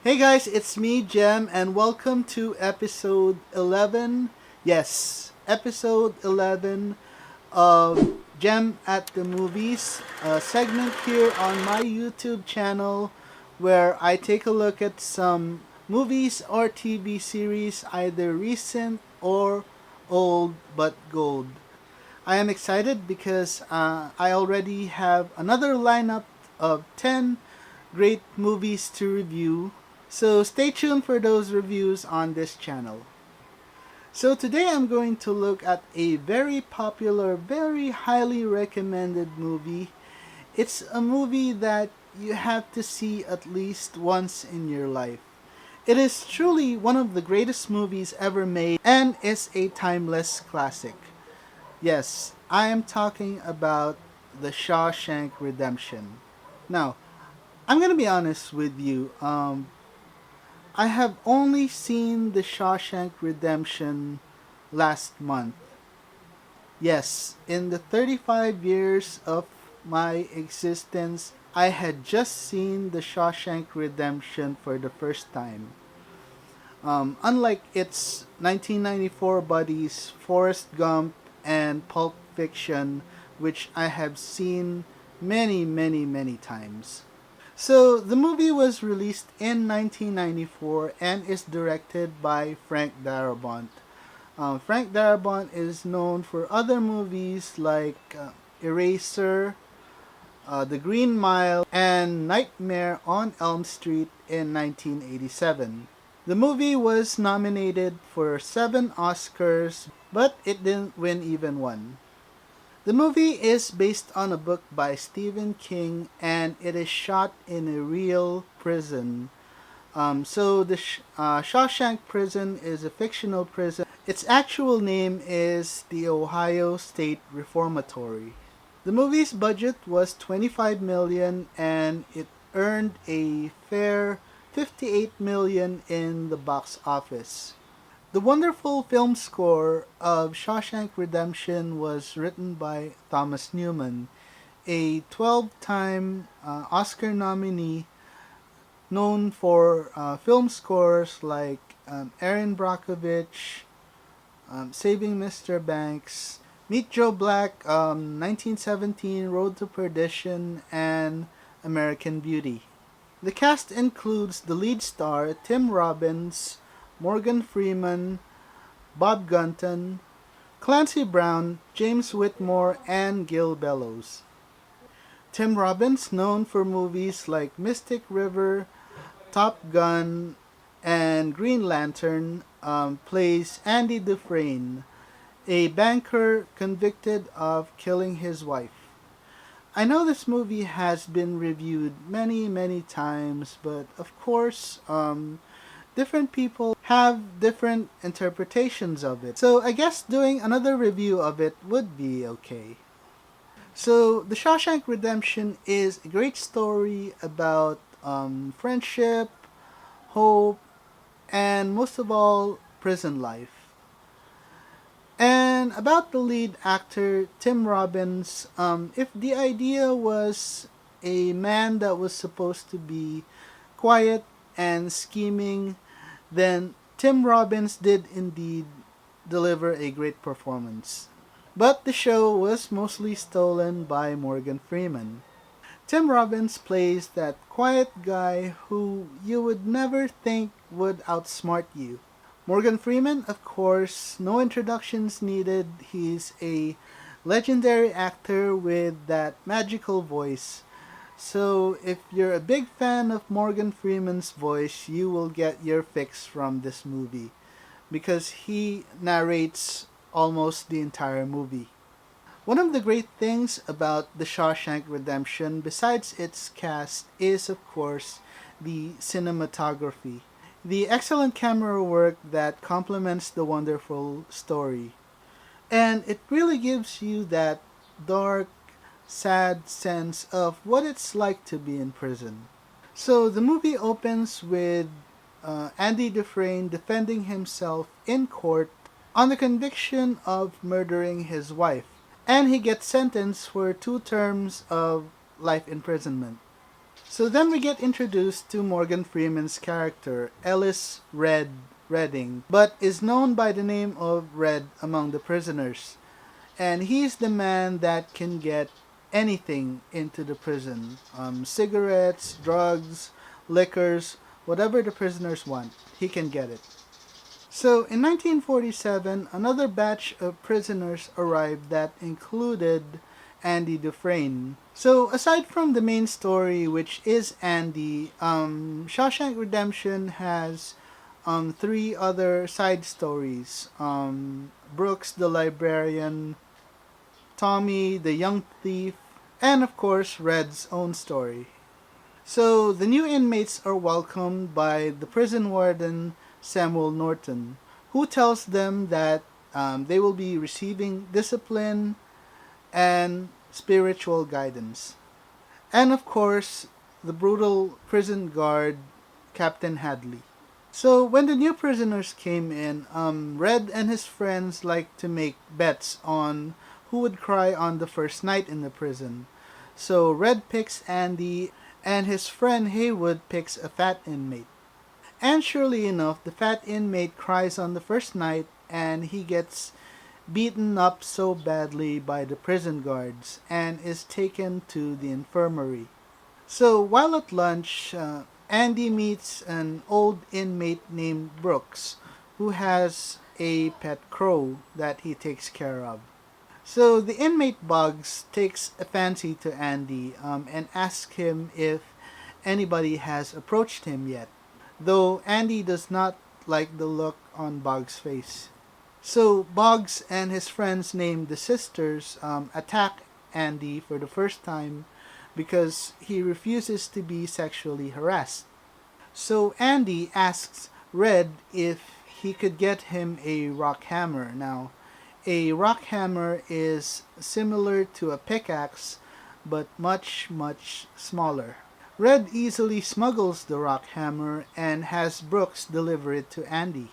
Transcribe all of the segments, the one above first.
Hey guys, it's me, Jem, and welcome to episode 11. Yes, episode 11 of Jem at the Movies, a segment here on my YouTube channel where I take a look at some movies or TV series, either recent or old but gold. I am excited because I already have another lineup of 10 great movies to review. So stay tuned for those reviews on this channel. So today I'm going to look at a very popular, very highly recommended movie. It's a movie that you have to see at least once in your life. It is truly one of the greatest movies ever made and is a timeless classic. Yes, I am talking about The Shawshank Redemption. Now, I'm gonna be honest with you. I have only seen The Shawshank Redemption last month. Yes, in the 35 years of my existence, I had just seen The Shawshank Redemption for the first time. Unlike its 1994 buddies Forrest Gump and Pulp Fiction, which I have seen many, many, many times. So, the movie was released in 1994 and is directed by Frank Darabont. Frank Darabont is known for other movies like Eraser, The Green Mile, and Nightmare on Elm Street in 1987. The movie was nominated for 7 Oscars, but it didn't win even one. The movie is based on a book by Stephen King and it is shot in a real prison. So the Shawshank Prison is a fictional prison. Its actual name is the Ohio State Reformatory. The movie's budget was 25 million and it earned a fair 58 million in the box office. The wonderful film score of Shawshank Redemption was written by Thomas Newman, a 12-time Oscar nominee known for film scores like Erin Brockovich, Saving Mr. Banks, Meet Joe Black, 1917, Road to Perdition, and American Beauty. The cast includes the lead star Tim Robbins, Morgan Freeman, Bob Gunton, Clancy Brown, James Whitmore, and Gil Bellows. Tim Robbins, known for movies like Mystic River, Top Gun, and Green Lantern, plays Andy Dufresne, a banker convicted of killing his wife. I know this movie has been reviewed many, many times, but of course, different people have different interpretations of it. So I guess doing another review of it would be okay. So The Shawshank Redemption is a great story about friendship, hope, and most of all, prison life. And about the lead actor, Tim Robbins, if the idea was a man that was supposed to be quiet and scheming, then Tim Robbins did indeed deliver a great performance. But the show was mostly stolen by Morgan Freeman. Tim Robbins plays that quiet guy who you would never think would outsmart you. Morgan Freeman, of course, no introductions needed. He's a legendary actor with that magical voice. So, if you're a big fan of Morgan Freeman's voice, you will get your fix from this movie because he narrates almost the entire movie. One of the great things about The Shawshank Redemption, besides its cast, is of course the cinematography. The excellent camera work that complements the wonderful story. And it really gives you that dark, sad sense of what it's like to be in prison. So the movie opens with Andy Dufresne defending himself in court on the conviction of murdering his wife, and he gets sentenced for 2 terms of life imprisonment. So then we get introduced to Morgan Freeman's character, Ellis Redding, but is known by the name of Red among the prisoners. And he's the man that can get anything into the prison, cigarettes, drugs, liquors, whatever the prisoners want, he can get it. So in 1947, another batch of prisoners arrived that included Andy Dufresne. So aside from the main story, which is Andy, Shawshank Redemption has three other side stories. Brooks the librarian, Tommy the young thief, and of course Red's own story. So the new inmates are welcomed by the prison warden Samuel Norton, who tells them that they will be receiving discipline and spiritual guidance. And of course, the brutal prison guard, Captain Hadley. So when the new prisoners came in, Red and his friends liked to make bets on who would cry on the first night in the prison. So Red picks Andy, and his friend Haywood picks a fat inmate. And surely enough, the fat inmate cries on the first night, and he gets beaten up so badly by the prison guards and is taken to the infirmary. So while at lunch, Andy meets an old inmate named Brooks who has a pet crow that he takes care of. So the inmate Bugs takes a fancy to Andy and asks him if anybody has approached him yet, though Andy does not like the look on Bugs' face. So Boggs and his friends named the Sisters attack Andy for the first time because he refuses to be sexually harassed. So Andy asks Red if he could get him a rock hammer. Now, a rock hammer is similar to a pickaxe but much, much smaller. Red easily smuggles the rock hammer and has Brooks deliver it to Andy.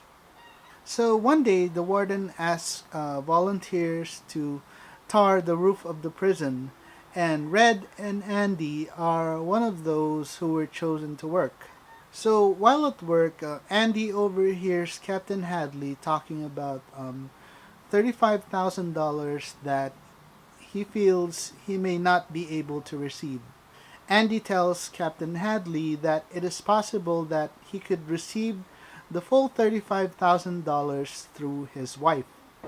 So one day, the warden asks volunteers to tar the roof of the prison, and Red and Andy are one of those who were chosen to work. So while at work, Andy overhears Captain Hadley talking about $35,000 that he feels he may not be able to receive. Andy tells Captain Hadley that it is possible that he could receive the full $35,000 through his wife.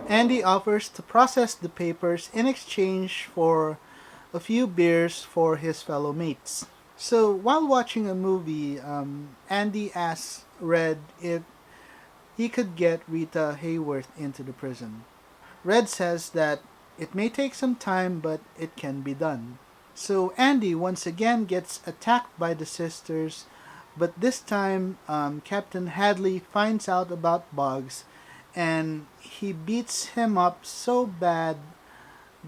Andy offers to process the papers in exchange for a few beers for his fellow mates. So while watching a movie, Andy asks Red if he could get Rita Hayworth into the prison. Red says that it may take some time, but it can be done. So Andy once again gets attacked by the sisters, but this time Captain Hadley finds out about Boggs and he beats him up so bad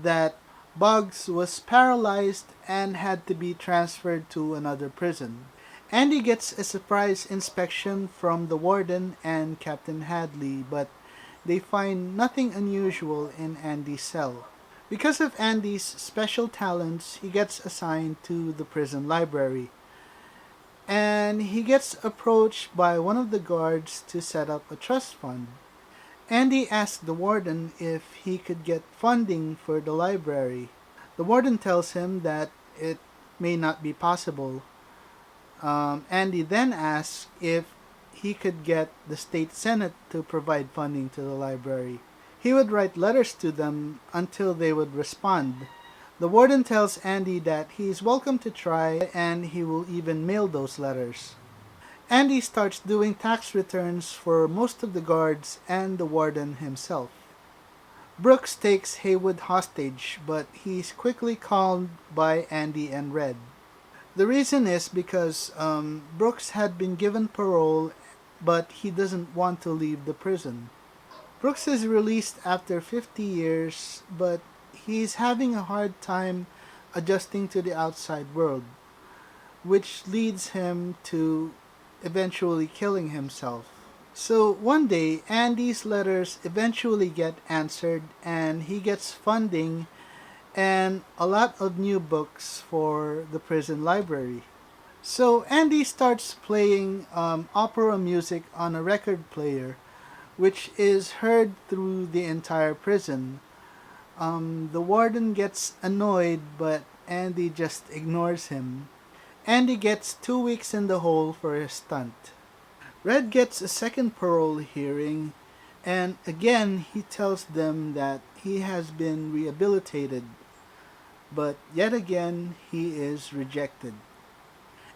that Boggs was paralyzed and had to be transferred to another prison. Andy gets a surprise inspection from the warden and Captain Hadley, but they find nothing unusual in Andy's cell. Because of Andy's special talents, he gets assigned to the prison library. And he gets approached by one of the guards to set up a trust fund. Andy asks the warden if he could get funding for the library. The warden tells him that it may not be possible. Andy then asks if he could get the state senate to provide funding to the library. He would write letters to them until they would respond. The warden tells Andy that he is welcome to try and he will even mail those letters. Andy starts doing tax returns for most of the guards and the warden himself. Brooks takes Haywood hostage, but he's quickly calmed by Andy and Red. The reason is because Brooks had been given parole, but he doesn't want to leave the prison. Brooks is released after 50 years, but he's having a hard time adjusting to the outside world, which leads him to eventually killing himself. So one day, Andy's letters eventually get answered and he gets funding and a lot of new books for the prison library. So Andy starts playing opera music on a record player, which is heard through the entire prison. The warden gets annoyed, but Andy just ignores him. Andy gets 2 weeks in the hole for his stunt. Red gets a second parole hearing, and again he tells them that he has been rehabilitated, but yet again he is rejected.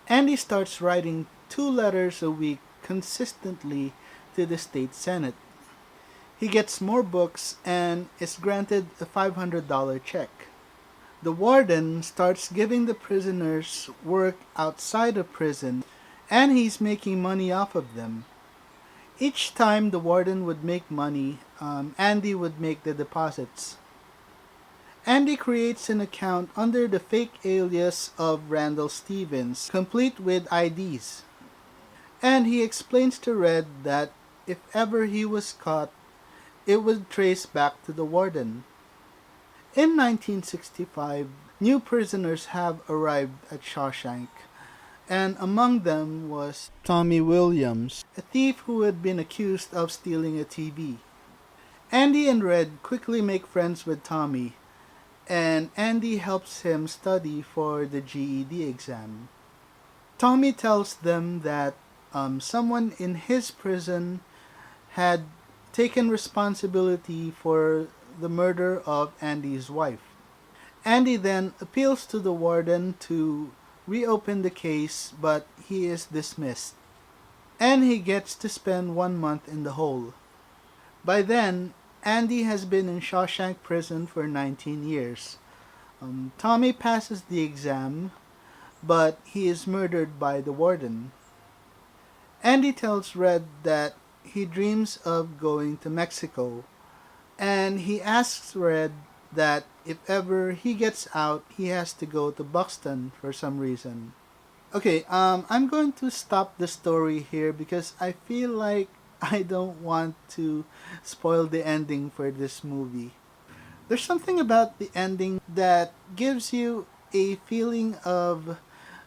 Andy starts writing 2 letters a week consistently to the state senate. He gets more books and is granted a $500 check. The warden starts giving the prisoners work outside of prison, and he's making money off of them. Each time the warden would make money, Andy would make the deposits. Andy creates an account under the fake alias of Randall Stevens, complete with IDs. And he explains to Red that if ever he was caught, it would trace back to the warden. In 1965, new prisoners have arrived at Shawshank, and among them was Tommy Williams, a thief who had been accused of stealing a TV. Andy and Red quickly make friends with Tommy, and Andy helps him study for the GED exam. Tommy tells them that someone in his prison had taken responsibility for the murder of Andy's wife. Andy then appeals to the warden to reopen the case, but he is dismissed. And he gets to spend 1 month in the hole. By then, Andy has been in Shawshank prison for 19 years. Tommy passes the exam, but he is murdered by the warden. Andy tells Red that he dreams of going to Mexico, and he asks Red that if ever he gets out, he has to go to Buxton for some reason. Okay, I'm going to stop the story here because I feel like I don't want to spoil the ending for this movie. There's something about the ending that gives you a feeling of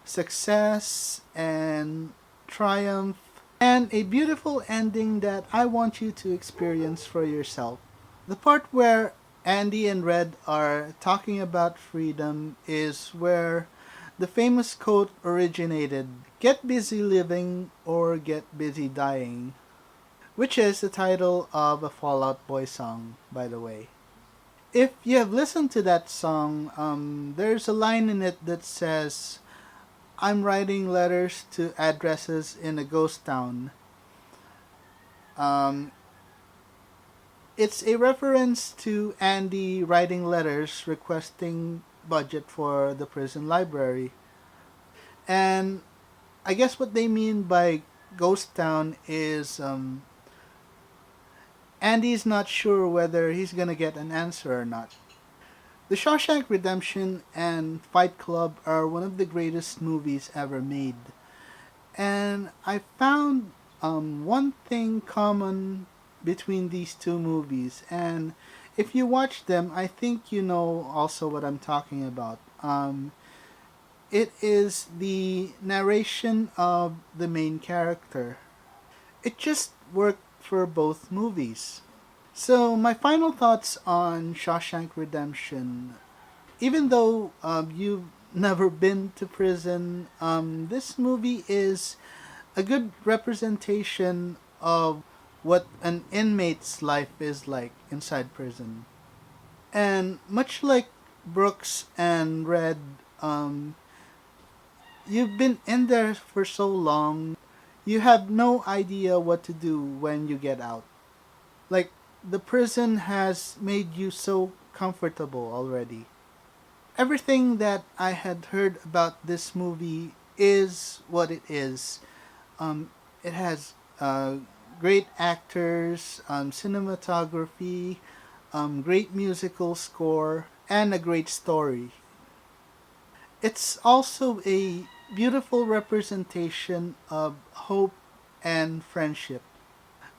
success and triumph, and a beautiful ending that I want you to experience for yourself. The part where Andy and Red are talking about freedom is where the famous quote originated: "Get busy living or get busy dying," which is the title of a Fall Out Boy song, by the way. If you have listened to that song, there's a line in it that says, "I'm writing letters to addresses in a ghost town." Um, it's a reference to Andy writing letters requesting budget for the prison library. And I guess what they mean by ghost town is Andy's not sure whether he's gonna get an answer or not. The Shawshank Redemption and Fight Club are one of the greatest movies ever made. And I found one thing common between these two movies. And if you watch them, I think you know also what I'm talking about. It is the narration of the main character. It just worked for both movies. So, my final thoughts on Shawshank Redemption. Even though you've never been to prison, this movie is a good representation of what an inmate's life is like inside prison. And much like Brooks and Red, you've been in there for so long, you have no idea what to do when you get out. Like, the prison has made you so comfortable already. Everything that I had heard about this movie is what it is. It has great actors, cinematography, great musical score, and a great story. It's also a beautiful representation of hope and friendship.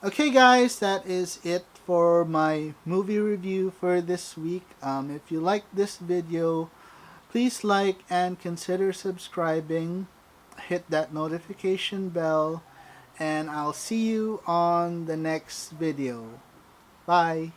Okay, guys, that is it for my movie review for this week. If you like this video, please like and consider subscribing. hit that notification bell, and I'll see you on the next video. Bye.